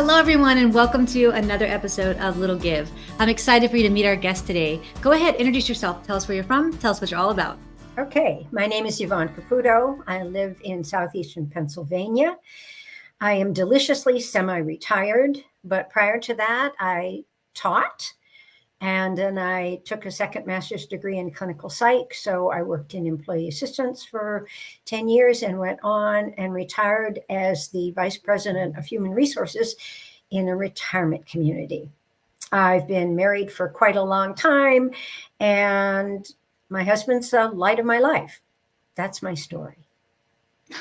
Hello, everyone, and welcome to another episode of Little Give. I'm excited for you to meet our guest today. Go ahead, introduce yourself. Tell us where you're from. Tell us what you're all about. Okay, my name is Yvonne Caputo. I live in southeastern Pennsylvania. I am deliciously semi-retired, but prior to that, I taught. And then I took a second master's degree in clinical psych. So I worked in employee assistance for 10 years and went on and retired as the vice president of human resources in a retirement community. I've been married for quite a long time, and my husband's the light of my life. That's my story.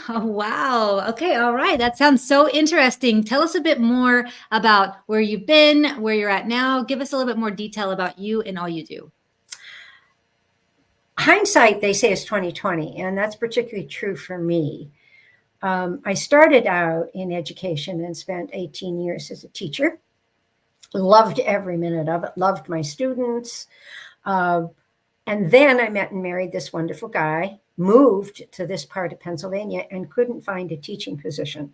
Oh, wow. Okay. All right. That sounds so interesting. Tell us a bit more about where you've been, where you're at now. Give us a little bit more detail about you and all you do. Hindsight, they say, is 20/20, and that's particularly true for me. I started out in education and spent 18 years as a teacher. Loved every minute of it, loved my students. And then I met and married this wonderful guy, moved to this part of Pennsylvania and couldn't find a teaching position.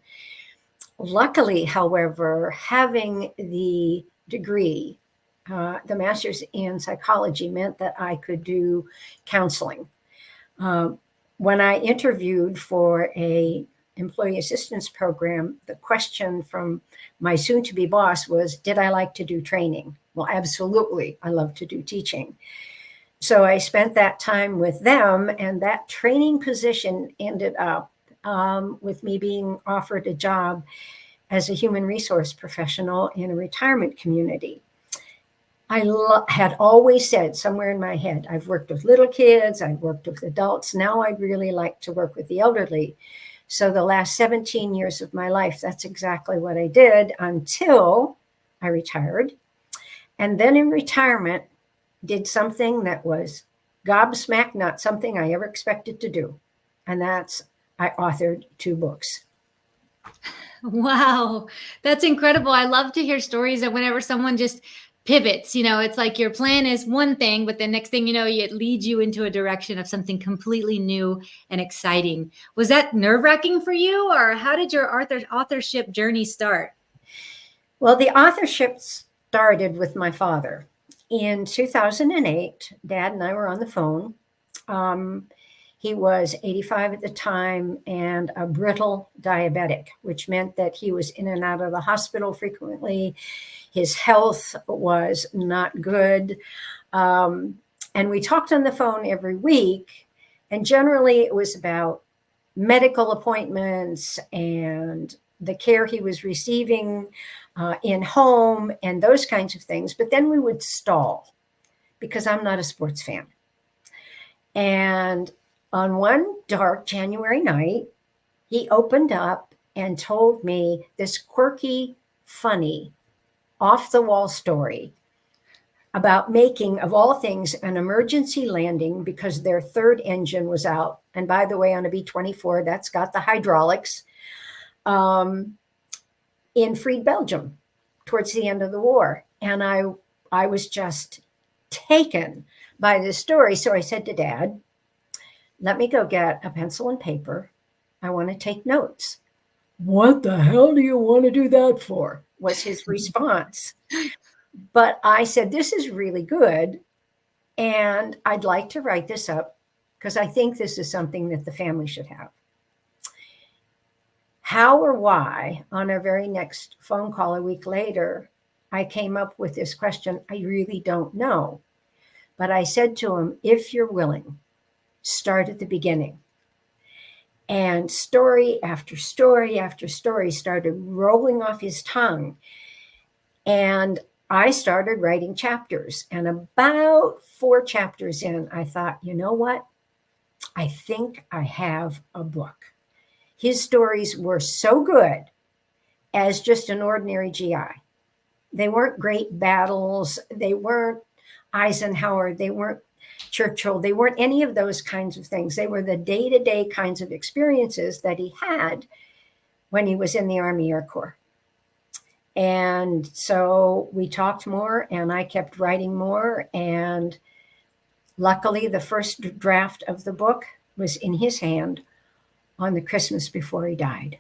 Luckily, however, having the degree, the master's in psychology, meant that I could do counseling. When I interviewed for a employee assistance program, the question from my soon-to-be boss was, did I like to do training? Well, absolutely. I love to do teaching. So I spent that time with them, and that training position ended up with me being offered a job as a human resource professional in a retirement community. I had always said somewhere in my head, I've worked with little kids, I've worked with adults. Now I'd really like to work with the elderly. So the last 17 years of my life, that's exactly what I did until I retired. And then in retirement, did something that was gobsmacked, not something I ever expected to do. And that's, I authored 2 books. Wow. That's incredible. I love to hear stories of whenever someone just pivots, it's like your plan is one thing, but the next thing you know, it leads you into a direction of something completely new and exciting. Was that nerve-wracking for you, or how did your authorship journey start? Well, the authorship started with my father. In 2008, Dad and I were on the phone. He was 85 at the time and a brittle diabetic, which meant that he was in and out of the hospital frequently. His health was not good. And we talked on the phone every week. And generally, it was about medical appointments and the care he was receiving in home and those kinds of things. But then we would stall because I'm not a sports fan. And on one dark January night, he opened up and told me this quirky, funny, off-the-wall story about making, of all things, an emergency landing because their third engine was out. And by the way, on a B-24, that's got the hydraulics, in Freed, Belgium, towards the end of the war. And I was just taken by this story. So I said to Dad, let me go get a pencil and paper. I want to take notes. What the hell do you want to do that for? Was his response. But I said, this is really good. And I'd like to write this up because I think this is something that the family should have. How or why, on our very next phone call a week later, I came up with this question, I really don't know. But I said to him, if you're willing, start at the beginning. And story after story after story started rolling off his tongue. And I started writing chapters. And about 4 chapters in, I thought, you know what? I think I have a book. His stories were so good as just an ordinary GI. They weren't great battles. They weren't Eisenhower. They weren't Churchill. They weren't any of those kinds of things. They were the day-to-day kinds of experiences that he had when he was in the Army Air Corps. And so we talked more, and I kept writing more. And luckily, the first draft of the book was in his hand on the Christmas before he died.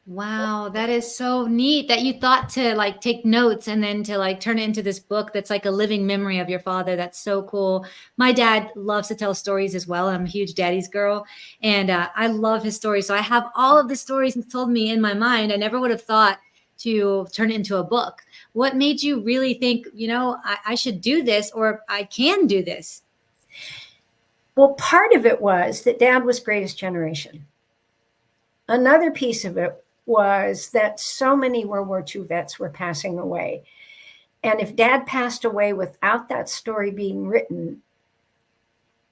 Wow, that is so neat that you thought to like take notes and then to like turn it into this book that's like a living memory of your father. That's so cool. My dad loves to tell stories as well. I'm a huge daddy's girl, and I love his stories. So I have all of the stories he's told me in my mind. I never would have thought to turn it into a book. What made you really think, I should do this, or I can do this? Well, part of it was that Dad was greatest generation. Another piece of it was that so many World War II vets were passing away. And if Dad passed away without that story being written,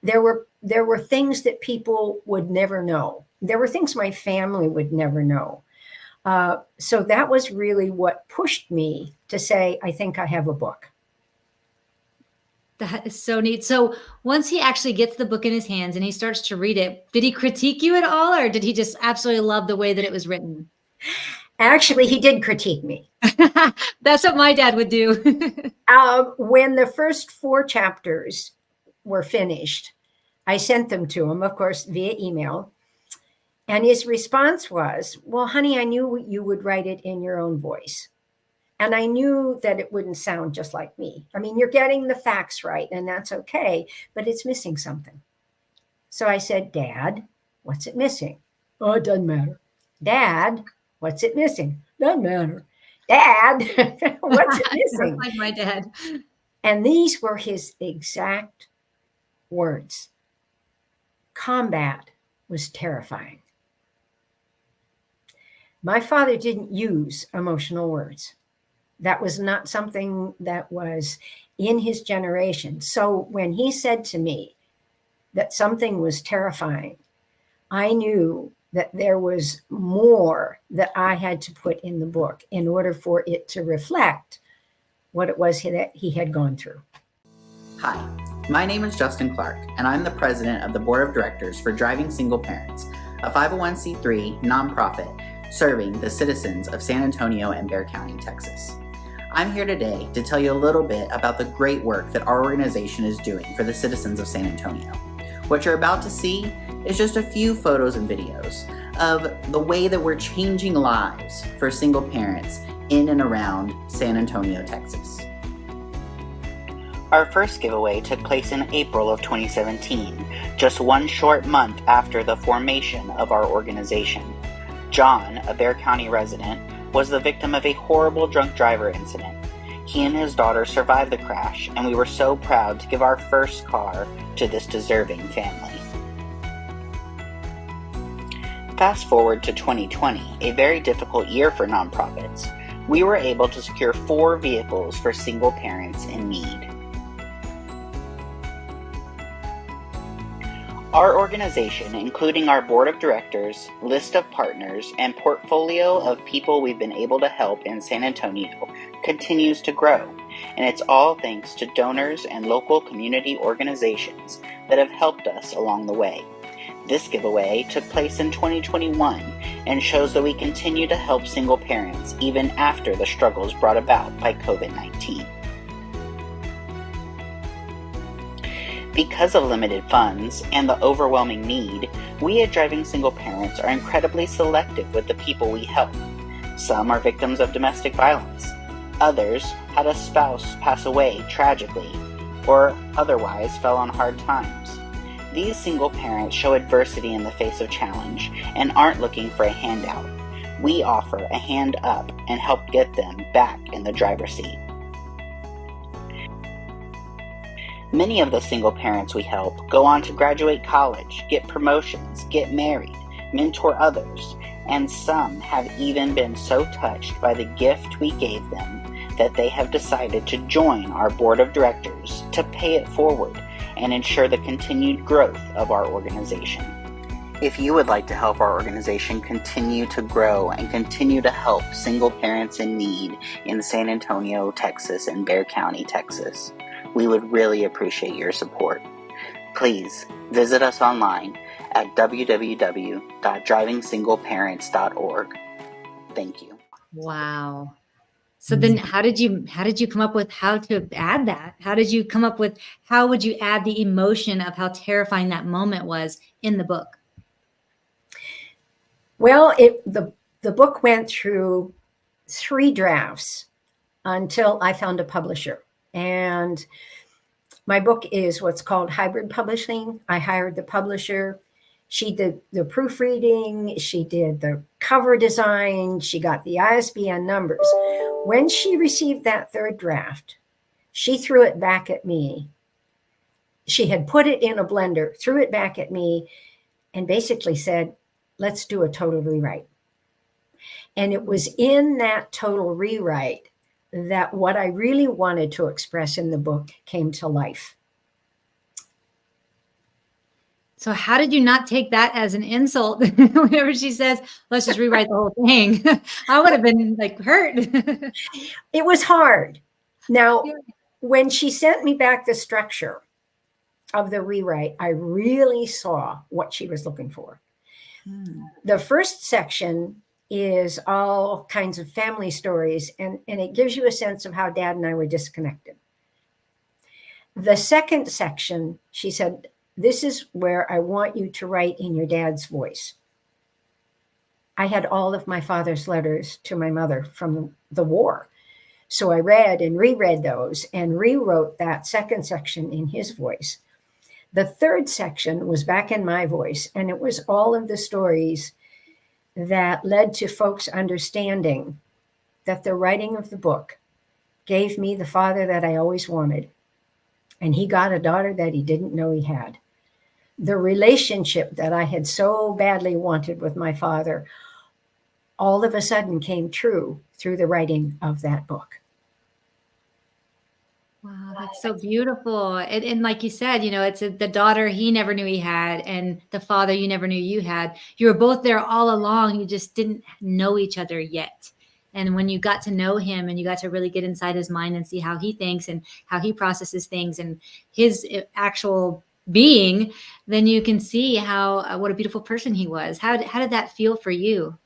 there were things that people would never know. There were things my family would never know. So that was really what pushed me to say, I think I have a book. That is so neat. So once he actually gets the book in his hands and he starts to read it, did he critique you at all, or did he just absolutely love the way that it was written? Actually, he did critique me. That's what my dad would do. When the first 4 chapters were finished, I sent them to him, of course, via email. And his response was, well, honey, I knew you would write it in your own voice. And I knew that it wouldn't sound just like me. I mean, you're getting the facts right, and that's okay, but it's missing something. So I said, Dad, what's it missing? Oh, it doesn't matter. Dad, what's it missing? Doesn't matter. Dad, what's it missing? Like my dad. And these were his exact words. Combat was terrifying. My father didn't use emotional words. That was not something that was in his generation. So when he said to me that something was terrifying, I knew that there was more that I had to put in the book in order for it to reflect what it was that he had gone through. Hi, my name is Justin Clark, and I'm the president of the board of directors for Driving Single Parents, a 501c3 nonprofit serving the citizens of San Antonio and Bexar County, Texas. I'm here today to tell you a little bit about the great work that our organization is doing for the citizens of San Antonio. What you're about to see is just a few photos and videos of the way that we're changing lives for single parents in and around San Antonio, Texas. Our first giveaway took place in April of 2017, just one short month after the formation of our organization. John, a Bexar County resident, was the victim of a horrible drunk driver incident. He and his daughter survived the crash, and we were so proud to give our first car to this deserving family. Fast forward to 2020, a very difficult year for nonprofits. We were able to secure 4 vehicles for single parents in need. Our organization, including our board of directors, list of partners, and portfolio of people we've been able to help in San Antonio, continues to grow, and it's all thanks to donors and local community organizations that have helped us along the way. This giveaway took place in 2021 and shows that we continue to help single parents even after the struggles brought about by COVID-19. Because of limited funds and the overwhelming need, we at Driving Single Parents are incredibly selective with the people we help. Some are victims of domestic violence. Others had a spouse pass away tragically, or otherwise fell on hard times. These single parents show adversity in the face of challenge and aren't looking for a handout. We offer a hand up and help get them back in the driver's seat. Many of the single parents we help go on to graduate college, get promotions, get married, mentor others, and some have even been so touched by the gift we gave them that they have decided to join our board of directors to pay it forward and ensure the continued growth of our organization. If you would like to help our organization continue to grow and continue to help single parents in need in San Antonio, Texas, and Bexar County, Texas, we would really appreciate your support. Please visit us online at www.drivingsingleparents.org. Thank you. Wow. So then how did you come up with how to add that? How did you come up with how would you add the emotion of how terrifying that moment was in the book? Well, the the book went through 3 drafts until I found a publisher. And my book is what's called hybrid publishing. I hired the publisher. She did the proofreading. She did the cover design. She got the ISBN numbers. When she received that 3rd draft, she threw it back at me. She had put it in a blender, threw it back at me, and basically said, let's do a total rewrite. And it was in that total rewrite that what I really wanted to express in the book came to life. So how did you not take that as an insult whenever she says, let's just rewrite the whole thing? I would have been like hurt. It was hard. Now, when she sent me back the structure of the rewrite, I really saw what she was looking for. The first section is all kinds of family stories, and it gives you a sense of how Dad and I were disconnected. The second section, she said, this is where I want you to write in your dad's voice. I had all of my father's letters to my mother from the war. So I read and reread those and rewrote that second section in his voice. The third section was back in my voice, and it was all of the stories that led to folks understanding that the writing of the book gave me the father that I always wanted, and he got a daughter that he didn't know he had. The relationship that I had so badly wanted with my father all of a sudden came true through the writing of that book. Wow, that's so beautiful. And like you said, it's the daughter he never knew he had, and the father you never knew you had. You were both there all along. You just didn't know each other yet. And when you got to know him and you got to really get inside his mind and see how he thinks and how he processes things and his actual being, then you can see how what a beautiful person he was. How did that feel for you?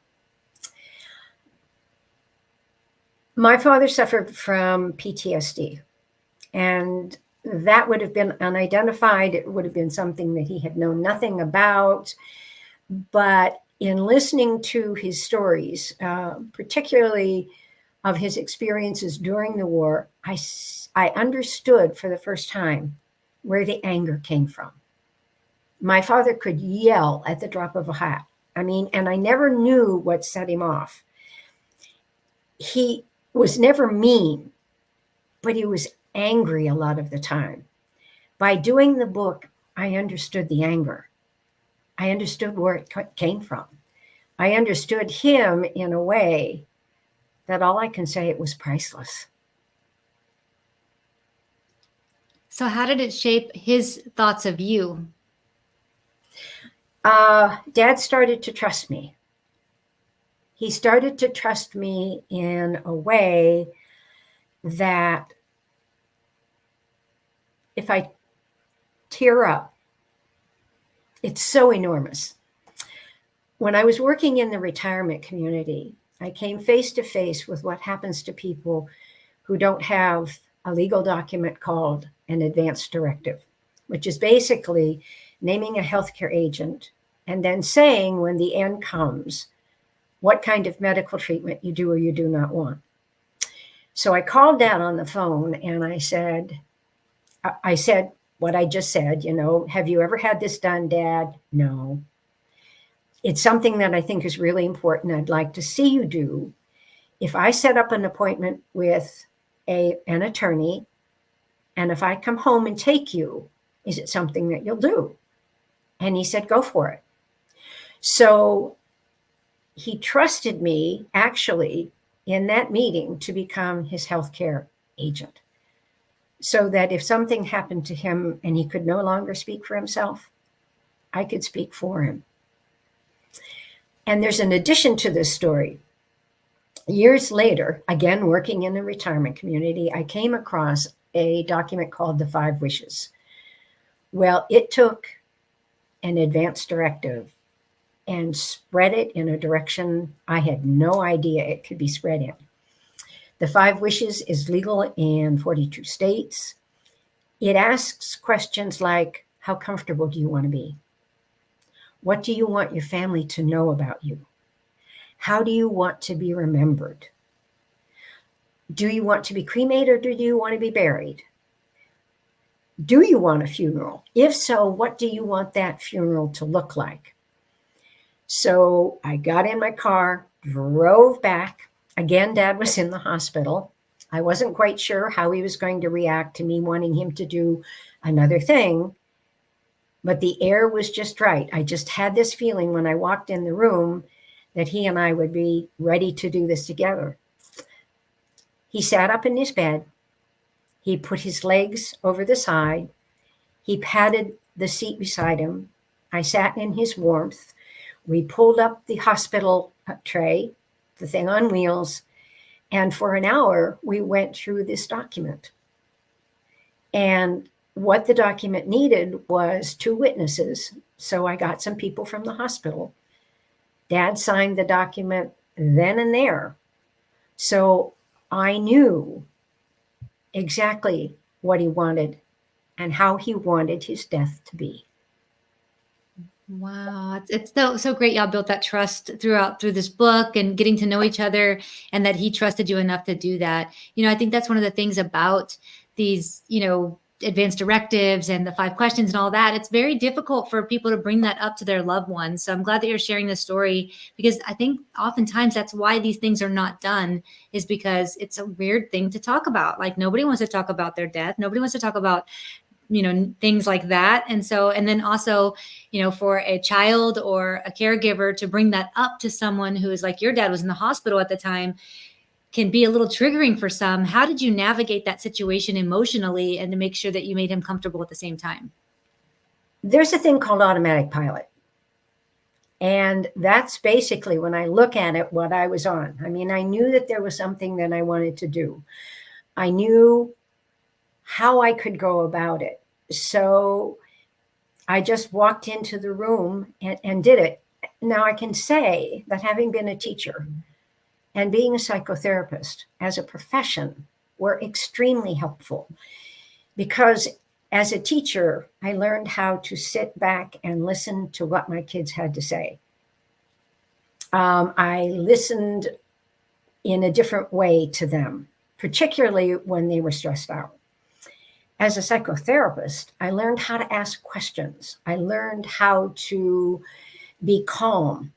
My father suffered from PTSD. And that would have been unidentified. It would have been something that he had known nothing about. But in listening to his stories, particularly of his experiences during the war, I understood for the first time where the anger came from. My father could yell at the drop of a hat. And I never knew what set him off. He was never mean, but he was angry a lot of the time. By doing the book, I understood the anger. I understood where it came from. I understood him in a way that all I can say, it was priceless. So how did it shape his thoughts of you? Dad started to trust me. He started to trust me in a way that if I tear up, it's so enormous. When I was working in the retirement community, I came face to face with what happens to people who don't have a legal document called an advance directive, which is basically naming a healthcare agent and then saying when the end comes, what kind of medical treatment you do or you do not want. So I called Dad on the phone and I said what I just said, have you ever had this done, Dad? No. It's something that I think is really important. I'd like to see you do. If I set up an appointment with an attorney, and if I come home and take you, is it something that you'll do? And he said, go for it. So he trusted me, actually, in that meeting to become his healthcare agent, so that if something happened to him and he could no longer speak for himself, I could speak for him. And there's an addition to this story. Years later, again, working in the retirement community, I came across a document called the 5 Wishes. Well, it took an advance directive and spread it in a direction I had no idea it could be spread in. The 5 Wishes is legal in 42 states. It asks questions like, how comfortable do you want to be? What do you want your family to know about you? How do you want to be remembered? Do you want to be cremated or do you want to be buried? Do you want a funeral? If so, what do you want that funeral to look like? So I got in my car, drove back. Again, Dad was in the hospital. I wasn't quite sure how he was going to react to me wanting him to do another thing, but the air was just right. I just had this feeling when I walked in the room that he and I would be ready to do this together. He sat up in his bed. He put his legs over the side. He patted the seat beside him. I sat in his warmth. We pulled up the hospital tray, the thing on wheels, and for an hour, we went through this document. And what the document needed was 2 witnesses. So I got some people from the hospital. Dad signed the document then and there. So I knew exactly what he wanted and how he wanted his death to be. Wow. It's so great. Y'all built that trust through this book and getting to know each other, and that he trusted you enough to do that. I think that's one of the things about these, advanced directives and the 5 questions and all that. It's very difficult for people to bring that up to their loved ones. So I'm glad that you're sharing this story, because I think oftentimes that's why these things are not done, is because it's a weird thing to talk about. Like, nobody wants to talk about their death. Nobody wants to talk about things like that. And then also, for a child or a caregiver to bring that up to someone who is like your dad was in the hospital at the time can be a little triggering for some. How did you navigate that situation emotionally and to make sure that you made him comfortable at the same time? There's a thing called automatic pilot. And that's basically, when I look at it, what I was on. I mean, I knew that there was something that I wanted to do. I knew how I could go about it. So I just walked into the room and did it. Now I can say that having been a teacher and being a psychotherapist as a profession were extremely helpful, because as a teacher, I learned how to sit back and listen to what my kids had to say. I listened in a different way to them, particularly when they were stressed out. As a psychotherapist, I learned how to ask questions. I learned how to be calm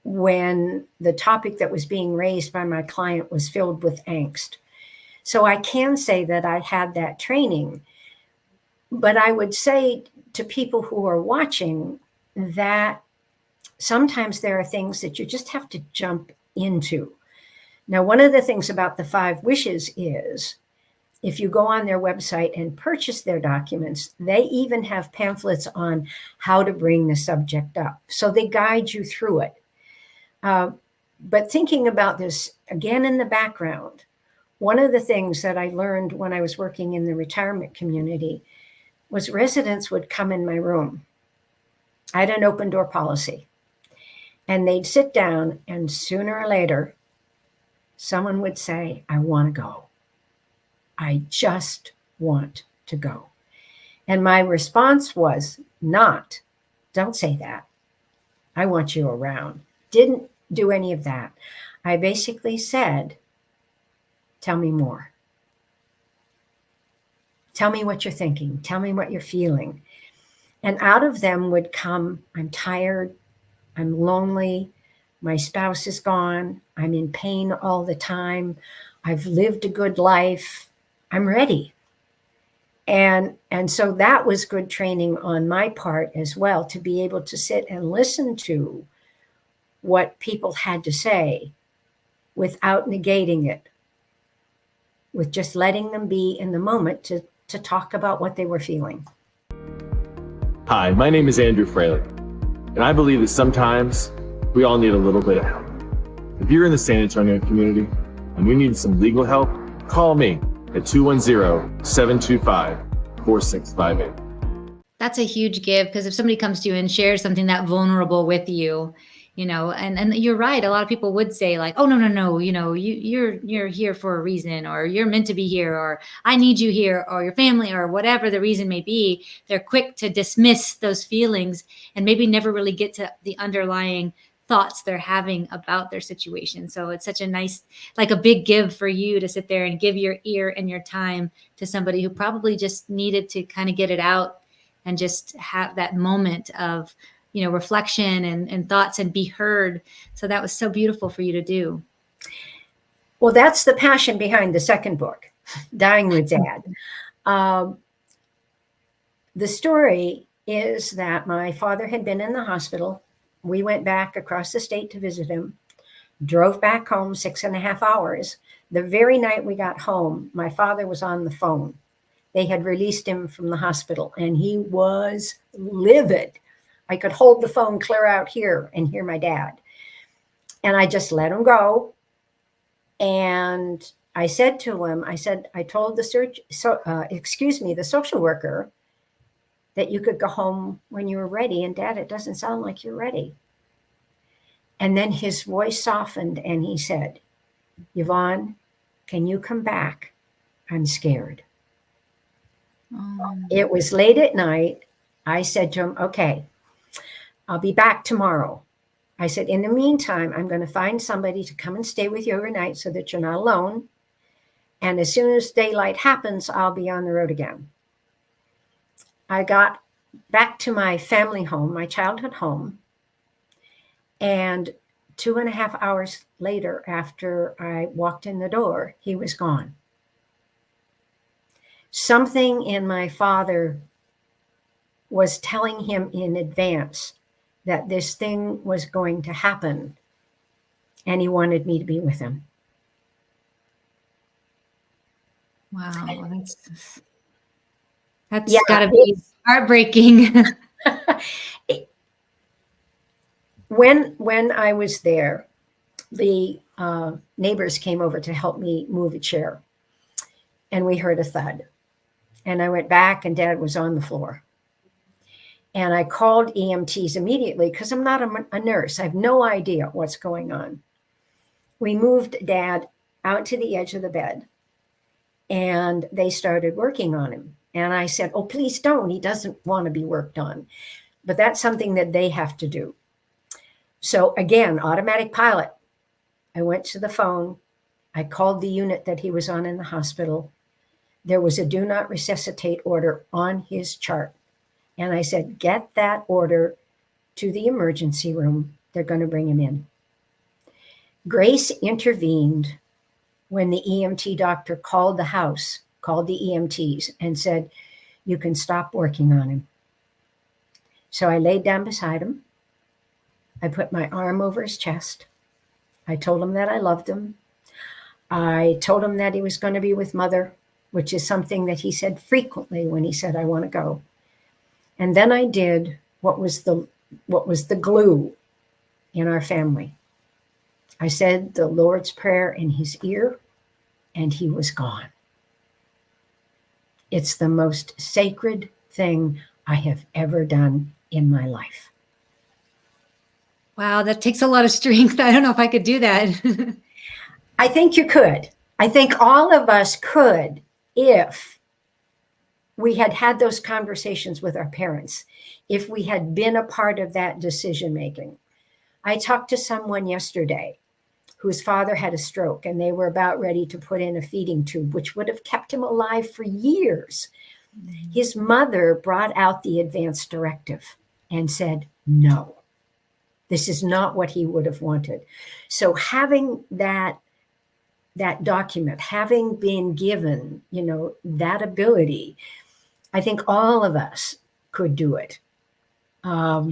when the topic that was being raised by my client was filled with angst. So I can say that I had that training, but I would say to people who are watching that sometimes there are things that you just have to jump into. Now, one of the things about the 5 wishes is, if you go on their website and purchase their documents, they even have pamphlets on how to bring the subject up. So they guide you through it. But thinking about this again in the background, one of the things that I learned when I was working in the retirement community was residents would come in my room. I had an open door policy. And they'd sit down, and sooner or later, someone would say, I want to go. I just want to go. And my response was not, don't say that. I want you around. Didn't do any of that. I basically said, tell me more. Tell me what you're thinking. Tell me what you're feeling. And out of them would come, I'm tired. I'm lonely. My spouse is gone. I'm in pain all the time. I've lived a good life. I'm ready. And so that was good training on my part as well, to be able to sit and listen to what people had to say without negating it, with just letting them be in the moment to talk about what they were feeling. Hi, my name is Andrew Fraley, and I believe that sometimes we all need a little bit of help. If you're in the San Antonio community and you need some legal help, call me at 210-725-4658. That's a huge give, because if somebody comes to you and shares something that vulnerable with you, and you're right. A lot of people would say like, oh, no, you're here for a reason, or you're meant to be here, or I need you here, or your family, or whatever the reason may be. They're quick to dismiss those feelings and maybe never really get to the underlying thoughts they're having about their situation. So it's such a nice, like a big give for you to sit there and give your ear and your time to somebody who probably just needed to kind of get it out and just have that moment of, reflection and thoughts and be heard. So that was so beautiful for you to do. Well, that's the passion behind the second book, Dying with Dad. The story is that my father had been in the hospital. We went back across the state to visit him, drove back home 6.5 hours. The very night we got home, my father was on the phone. They had released him from the hospital, and he was livid. I could hold the phone clear out here and hear my dad. And I just let him go. And I said to him, I told the social worker that you could go home when you were ready. And Dad, it doesn't sound like you're ready. And then his voice softened and he said, Yvonne, can you come back? I'm scared. It was late at night. I said to him, okay, I'll be back tomorrow. I said, in the meantime, I'm going to find somebody to come and stay with you overnight so that you're not alone. And as soon as daylight happens, I'll be on the road again. I got back to my family home, my childhood home. And 2.5 hours later, after I walked in the door, he was gone. Something in my father was telling him in advance that this thing was going to happen, and he wanted me to be with him. Wow, that's gotta be heartbreaking. When I was there, the neighbors came over to help me move a chair, and we heard a thud. And I went back, and Dad was on the floor. And I called EMTs immediately because I'm not a nurse. I have no idea what's going on. We moved Dad out to the edge of the bed, and they started working on him. And I said, oh, please don't. He doesn't want to be worked on. But that's something that they have to do. So again, automatic pilot. I went to the phone. I called the unit that he was on in the hospital. There was a do not resuscitate order on his chart. And I said, get that order to the emergency room. They're going to bring him in. Grace intervened when the EMT doctor called the house, called the EMTs, and said, you can stop working on him. So I laid down beside him. I put my arm over his chest. I told him that I loved him. I told him that he was going to be with Mother, which is something that he said frequently when he said, I want to go. And then I did what was the glue in our family. I said the Lord's Prayer in his ear, and he was gone. It's the most sacred thing I have ever done in my life. Wow, that takes a lot of strength. I don't know if I could do that. I think you could. I think all of us could if we had had those conversations with our parents, if we had been a part of that decision making. I talked to someone yesterday whose father had a stroke, and they were about ready to put in a feeding tube, which would have kept him alive for years. Mm-hmm. His mother brought out the advance directive and said, no, this is not what he would have wanted. So having that document, having been given, that ability, I think all of us could do it. I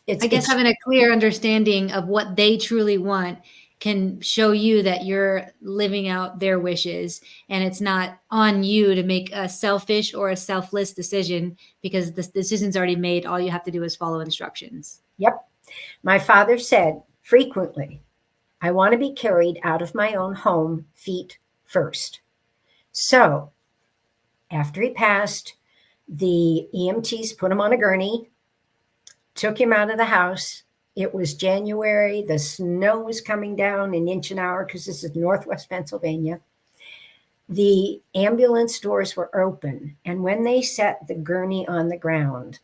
guess having a clear understanding of what they truly want can show you that you're living out their wishes, and it's not on you to make a selfish or a selfless decision because the decision's already made. All you have to do is follow instructions. Yep. My father said frequently, I want to be carried out of my own home feet first. So after he passed, the EMTs put him on a gurney, took him out of the house. It was January. The snow was coming down 1 inch an hour because this is Northwest Pennsylvania. The ambulance doors were open. And when they set the gurney on the ground,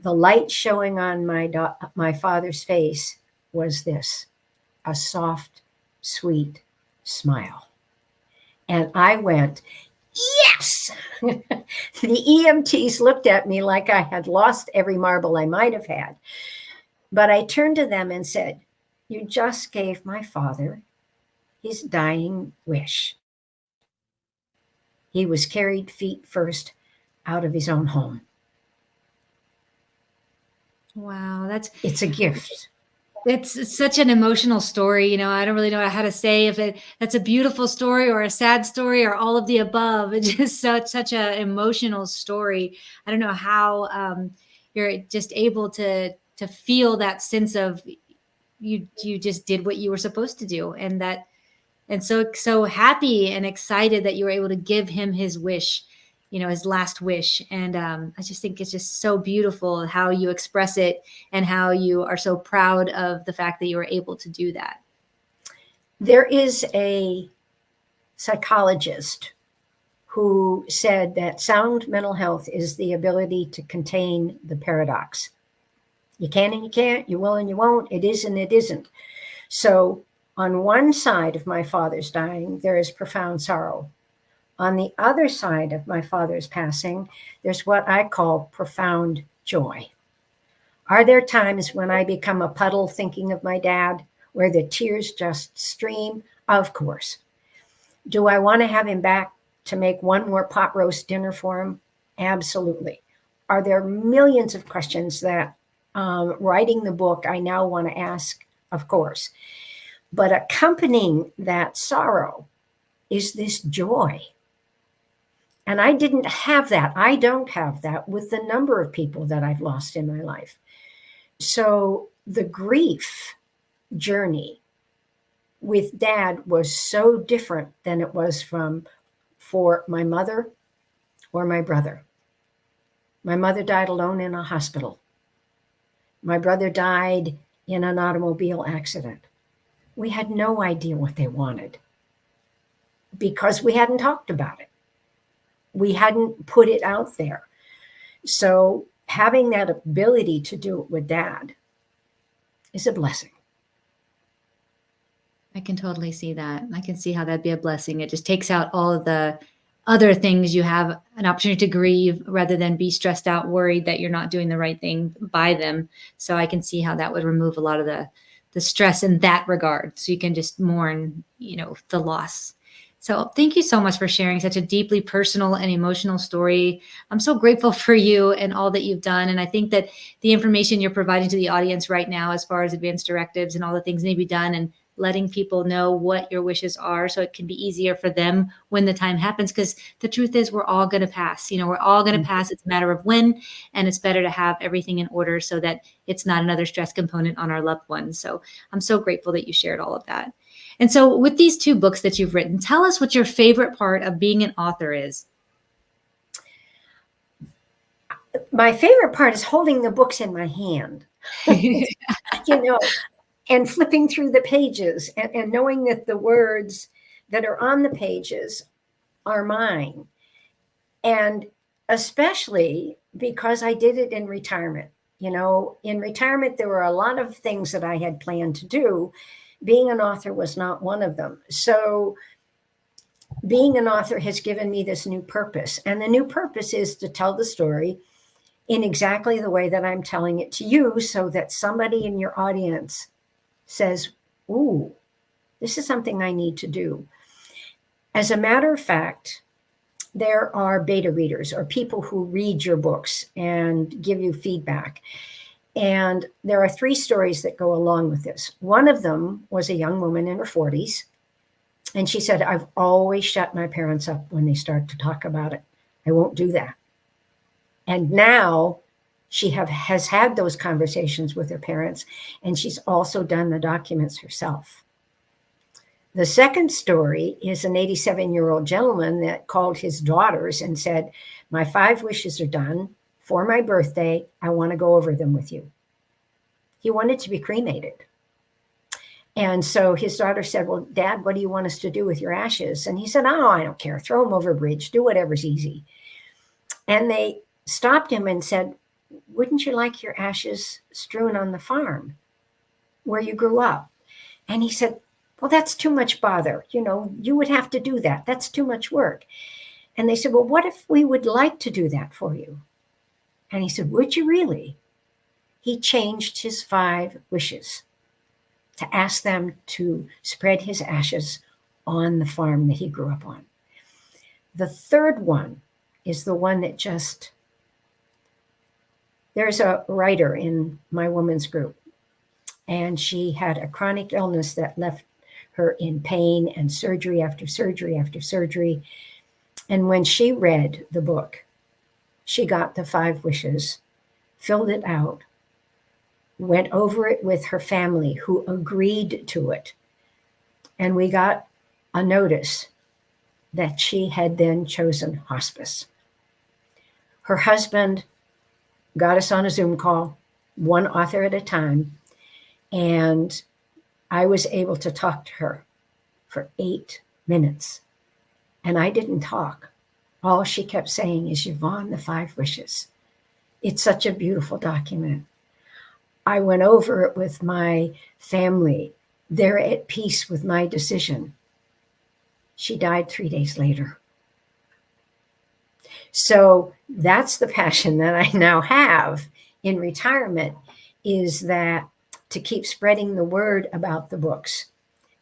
The light showing on my father's face was this, a soft, sweet smile. And I went, yes! The EMTs looked at me like I had lost every marble I might have had. But I turned to them and said, you just gave my father his dying wish. He was carried feet first out of his own home. Wow, it's a gift. It's such an emotional story. I don't really know how to say if that's a beautiful story or a sad story or all of the above. It's just such an emotional story. I don't know how you're just able to feel that sense of you just did what you were supposed to do, and so happy and excited that you were able to give him his wish, his last wish. And I just think it's just so beautiful how you express it and how you are so proud of the fact that you were able to do that. There is a psychologist who said that sound mental health is the ability to contain the paradox. You can and you can't, you will and you won't, it is and it isn't. So on one side of my father's dying, there is profound sorrow. On the other side of my father's passing, there's what I call profound joy. Are there times when I become a puddle thinking of my dad, where the tears just stream? Of course. Do I want to have him back to make one more pot roast dinner for him? Absolutely. Are there millions of questions that writing the book I now want to ask? Of course. But accompanying that sorrow is this joy. And I didn't have that. I don't have that with the number of people that I've lost in my life. So the grief journey with Dad was so different than it was for my mother or my brother. My mother died alone in a hospital. My brother died in an automobile accident. We had no idea what they wanted because we hadn't talked about it. We hadn't put it out there. So having that ability to do it with Dad is a blessing. I can totally see that. I can see how that'd be a blessing. It just takes out all of the other things. You have an opportunity to grieve rather than be stressed out, worried that you're not doing the right thing by them. So I can see how that would remove a lot of the stress in that regard. So you can just mourn, the loss. So thank you so much for sharing such a deeply personal and emotional story. I'm so grateful for you and all that you've done. And I think that the information you're providing to the audience right now, as far as advanced directives and all the things that need to be done, and letting people know what your wishes are so it can be easier for them when the time happens. Because the truth is we're all going to pass. We're all going to pass. It's a matter of when, and it's better to have everything in order so that it's not another stress component on our loved ones. So I'm so grateful that you shared all of that. And so with these 2 books that you've written, tell us what your favorite part of being an author is. My favorite part is holding the books in my hand, and flipping through the pages and knowing that the words that are on the pages are mine. And especially because I did it in retirement. In retirement, there were a lot of things that I had planned to do. Being an author was not one of them. So being an author has given me this new purpose. And the new purpose is to tell the story in exactly the way that I'm telling it to you, so that somebody in your audience says, ooh, this is something I need to do. As a matter of fact, there are beta readers or people who read your books and give you feedback. And there are 3 stories that go along with this. One of them was a young woman in her 40s. And she said, I've always shut my parents up when they start to talk about it. I won't do that. And now she has had those conversations with her parents, and she's also done the documents herself. The second story is an 87-year-old gentleman that called his daughters and said, my 5 wishes are done. For my birthday, I want to go over them with you. He wanted to be cremated. And so his daughter said, well, Dad, what do you want us to do with your ashes? And he said, oh, I don't care. Throw them over a bridge. Do whatever's easy. And they stopped him and said, wouldn't you like your ashes strewn on the farm where you grew up? And he said, well, that's too much bother. You would have to do that. That's too much work. And they said, well, what if we would like to do that for you? And he said, would you really? He changed his 5 wishes to ask them to spread his ashes on the farm that he grew up on. The third one is the one that there's a writer in my women's group, and she had a chronic illness that left her in pain and surgery after surgery after surgery. And when she read the book, she got the 5 wishes, filled it out, went over it with her family who agreed to it. And we got a notice that she had then chosen hospice. Her husband got us on a Zoom call, one author at a time, and I was able to talk to her for 8 minutes. And I didn't talk. All she kept saying is, Yvonne, the 5 wishes. It's such a beautiful document. I went over it with my family. They're at peace with my decision. She died 3 days later. So that's the passion that I now have in retirement, is that to keep spreading the word about the books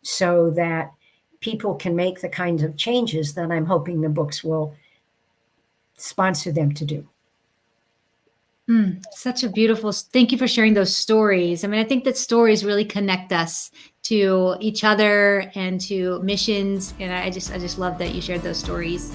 so that people can make the kinds of changes that I'm hoping the books will sponsor them to do. Such a beautiful, thank you for sharing those stories. I mean, I think that stories really connect us to each other and to missions. And I just love that you shared those stories.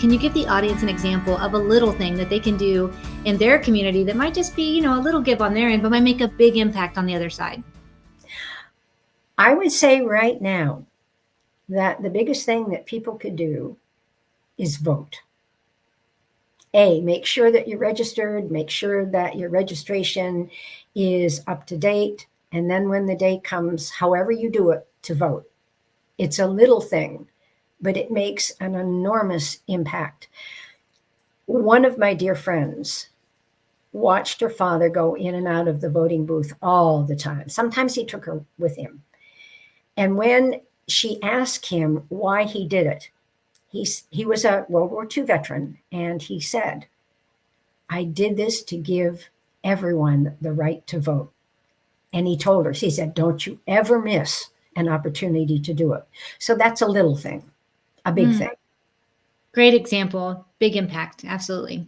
Can you give the audience an example of a little thing that they can do in their community that might just be, a little give on their end, but might make a big impact on the other side? I would say right now that the biggest thing that people could do is vote. Make sure that you're registered, make sure that your registration is up to date. And then when the day comes, however you do it, to vote. It's a little thing, but it makes an enormous impact. One of my dear friends watched her father go in and out of the voting booth all the time. Sometimes he took her with him. And when she asked him why he did it, he was a World War II veteran, and he said, I did this to give everyone the right to vote. And he told her, he said, don't you ever miss an opportunity to do it. So that's a little thing, a big thing. Great example, big impact, absolutely.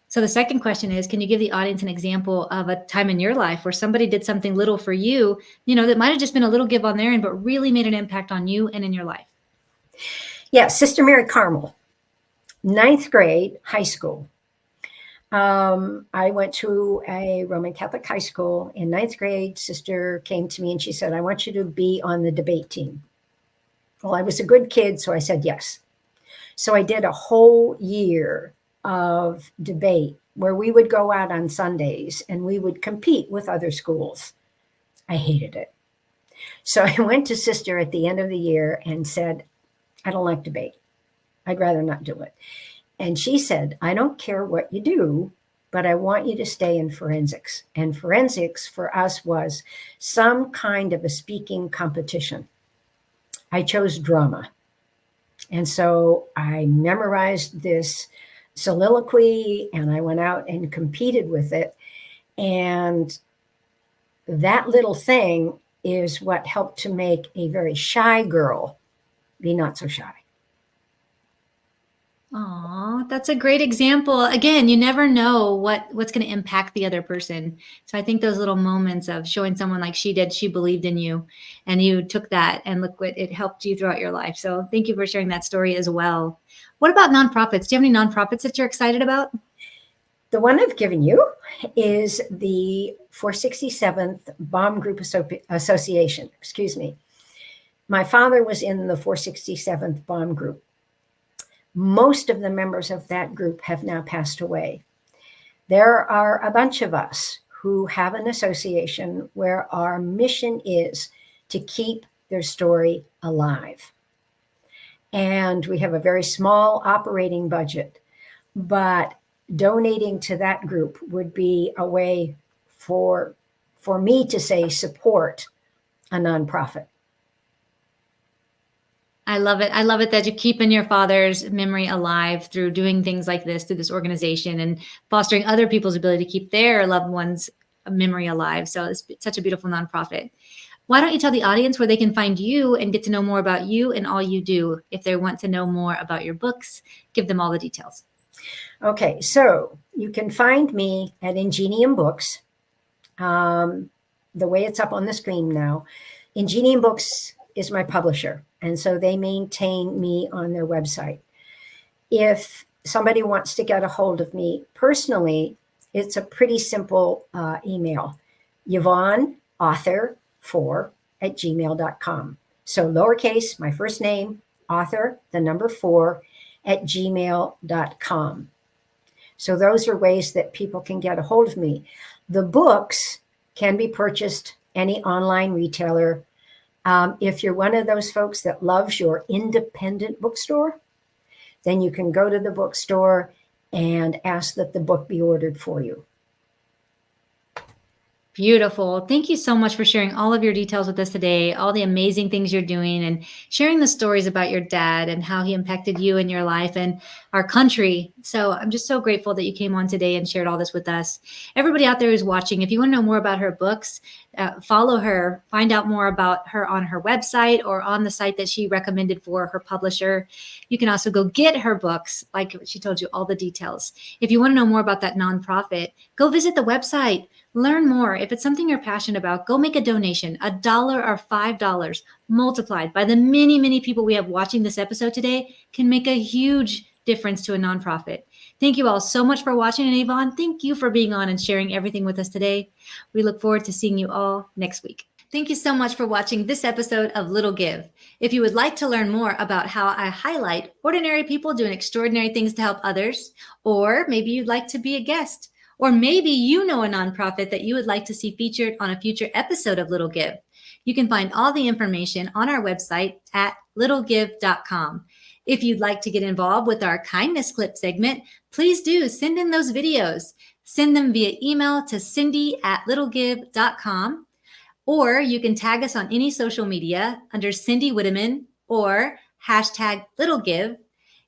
So the second question is, can you give the audience an example of a time in your life where somebody did something little for you, that might have just been a little give on their end, but really made an impact on you and in your life? Yeah, Sister Mary Carmel, 9th grade, high school. I went to a Roman Catholic high school. In 9th grade, Sister came to me and she said, I want you to be on the debate team. Well, I was a good kid, so I said yes. So I did a whole year of debate where we would go out on Sundays and we would compete with other schools. I hated it. So I went to Sister at the end of the year and said, I don't like debate. I'd rather not do it. And she said, I don't care what you do, but I want you to stay in forensics. And forensics for us was some kind of a speaking competition. I chose drama. And so I memorized this soliloquy and I went out and competed with it. And that little thing is what helped to make a very shy girl be not so shy. Aw, that's a great example. Again, you never know what's going to impact the other person. So I think those little moments of showing someone like she did, she believed in you and you took that and look what it helped you throughout your life. So thank you for sharing that story as well. What about nonprofits? Do you have any nonprofits that you're excited about? The one I've given you is the 467th Bomb Group Association. Excuse me. My father was in the 467th Bomb Group. Most of the members of that group have now passed away. There are a bunch of us who have an association where our mission is to keep their story alive. And we have a very small operating budget, but donating to that group would be a way for me to say support a nonprofit. I love it. I love it that you're keeping your father's memory alive through doing things like this, through this organization, and fostering other people's ability to keep their loved ones' memory alive. So it's such a beautiful nonprofit. Why don't you tell the audience where they can find you and get to know more about you and all you do? If they want to know more about your books, give them all the details. Okay, so you can find me at Ingenium Books. The way it's up on the screen now, Ingenium Books is my publisher, and so they maintain me on their website. If somebody wants to get a hold of me personally, it's a pretty simple email, Yvonne, author 4@gmail.com. So lowercase, my first name, author, the number 4 @gmail.com. So those are ways that people can get a hold of me. The books can be purchased any online retailer. If you're one of those folks that loves your independent bookstore, then you can go to the bookstore and ask that the book be ordered for you. Beautiful. Thank you so much for sharing all of your details with us today, all the amazing things you're doing, and sharing the stories about your dad and how he impacted you in your life and our country. So I'm just so grateful that you came on today and shared all this with us. Everybody out there who's watching, if you want to know more about her books, follow her, find out more about her on her website or on the site that she recommended for her publisher. You can also go get her books, like she told you, all the details. If you want to know more about that nonprofit, go visit the website. Learn more. If it's something you're passionate about, go make a donation. $1 or $5 multiplied by the many, many people we have watching this episode today can make a huge difference to a nonprofit. Thank you all so much for watching. And Yvonne, thank you for being on and sharing everything with us today. We look forward to seeing you all next week. Thank you so much for watching this episode of Little Give. If you would like to learn more about how I highlight ordinary people doing extraordinary things to help others, or maybe you'd like to be a guest, or maybe you know a nonprofit that you would like to see featured on a future episode of Little Give, you can find all the information on our website at littlegive.com. If you'd like to get involved with our kindness clip segment, please do send in those videos. Send them via email to cindy@littlegive.com, or you can tag us on any social media under Cindy Witteman or #LittleGive.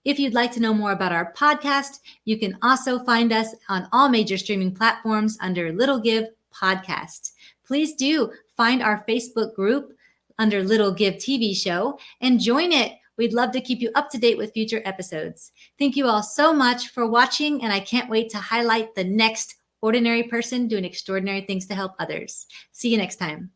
If you'd like to know more about our podcast, you can also find us on all major streaming platforms under Little Give Podcast. Please do find our Facebook group under Little Give TV show and join it. We'd love to keep you up to date with future episodes. Thank you all so much for watching, and I can't wait to highlight the next ordinary person doing extraordinary things to help others. See you next time.